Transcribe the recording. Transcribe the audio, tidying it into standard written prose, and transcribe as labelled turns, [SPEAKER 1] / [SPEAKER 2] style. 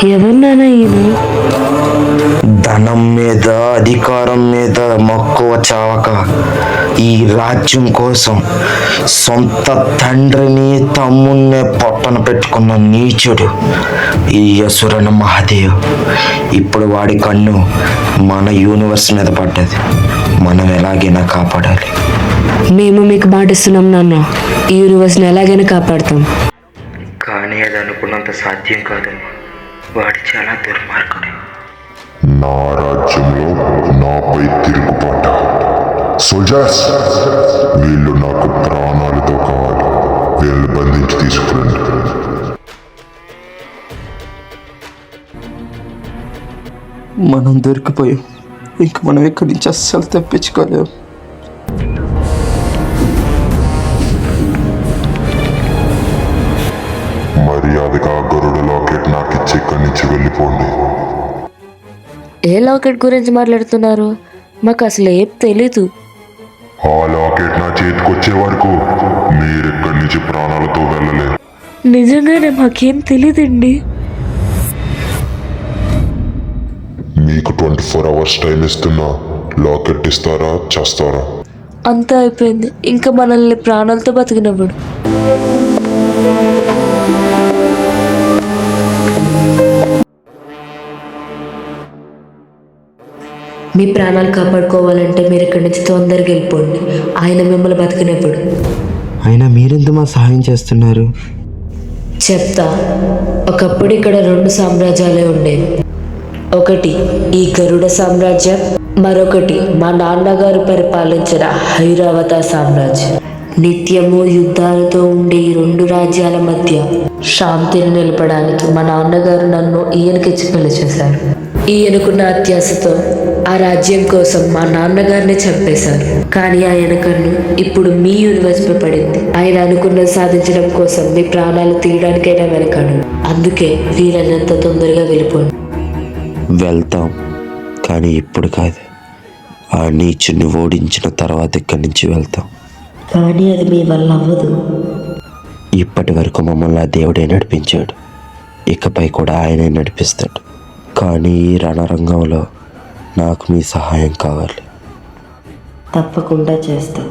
[SPEAKER 1] ఎవరినానా ఈయన?
[SPEAKER 2] ధనం మీద అధికారం మీద మక్కువ చావక ఈ రాజ్యం కోసం సొంత తండ్రిని తమ్ముణ్ణి పొట్టన పెట్టుకున్న నీచుడు ఈ అసురన మహాదేవ్. ఇప్పుడు వాడి కన్ను మన యూనివర్స్ మీద పడ్డది. మనం ఎలాగైనా కాపాడాలి.
[SPEAKER 1] మేము మీకు మాటిస్తున్నాం నాన్న, ఈ యూనివర్స్ని ఎలాగైనా కాపాడుతాం.
[SPEAKER 2] కానీ అది అనుకున్నంత సాధ్యం కాదమ్మా. వాడు చాలా దుర్మార్గుడు.
[SPEAKER 3] నా రాజ్యంలో నాపై తిరుగుబాట. సోల్జర్స్, వీళ్ళు నాకు ప్రాణాలతో కావాలి. వీళ్ళు బంధించి తీసుకురండి.
[SPEAKER 2] మనం దొరికిపోయాం. ఇంక మనం ఇక్కడి నుంచి అస్సలు తప్పించుకోలేము.
[SPEAKER 3] మర్యాదగా గరుడ లాకెట్ నాకు ఇచ్చి ఇక్కడి నుంచి వెళ్ళిపోండి.
[SPEAKER 1] ఏ లాకెట్ గురించి మాట్లాడుతున్నారు? మాకు అసలు ఏం తెలీదు.
[SPEAKER 3] ఆ లాకెట్ నా చేతికొచ్చే వరకు మీరు ఇక్కడి నుంచి ప్రాణాలతో వెళ్ళలేరు.
[SPEAKER 1] నిజంగానే మాకేం తెలీదండి.
[SPEAKER 3] మీకు 24 hours టైం ఇస్తున్నా. లాకెట్ ఇస్తారా, చేస్తారా?
[SPEAKER 1] అంతా అయిపోయింది. ఇంకా మనల్ని ప్రాణాలతో బతికినప్పుడు. మీ ప్రాణాలు కాపాడుకోవాలంటే మీరు ఇక్కడి నుంచి తొందరగా వెళ్ళిపోండి. ఆయన మిమ్మల్ని బతికినప్పుడు.
[SPEAKER 2] అయినా మీరెందుకు మా సహాయం చేస్తున్నారు?
[SPEAKER 1] చెప్తా. ఒకప్పుడు ఇక్కడ 2 సామ్రాజ్యాలే ఉండేవి. ఒకటి ఈ గరుడ సామ్రాజ్యం, మరొకటి మా నాన్నగారు పరిపాలించిన ఐరావత సామ్రాజ్యం. నిత్యము యుద్ధాలతో ఉండే ఈ 2 రాజ్యాల మధ్య శాంతిని నిలపడానికి మా నాన్నగారు నన్ను ఈయనకిచ్చి పెళ్లి చేశారు. ఈయనకున్న అత్యాశతో ఆ రాజ్యం కోసం మా నాన్నగారిని చంపేశారు. కానీ ఆయన కన్ను ఇప్పుడు మీ యూనివర్స్ పై పడింది. ఆయన అనుకున్నది సాధించడం కోసం మీ ప్రాణాలు తీయడానికైనా వెనకాడు. అందుకే వీలైనంత తొందరగా వెళ్ళిపోండి.
[SPEAKER 2] వెళ్తాం, కానీ ఇప్పుడు కాదు. ఆ నీచుని ఓడించిన తర్వాత ఇక్కడి నుంచి వెళ్తాం.
[SPEAKER 1] కానీ అది మీ వల్ల అవ్వదు.
[SPEAKER 2] ఇప్పటి వరకు మమ్మల్ని ఆ దేవుడే నడిపించాడు. ఇకపై కూడా ఆయనే నడిపిస్తాడు. కానీ ఈ రణరంగంలో నాకు మీ సహాయం కావాలి.
[SPEAKER 1] తప్పకుండా చేస్తాం.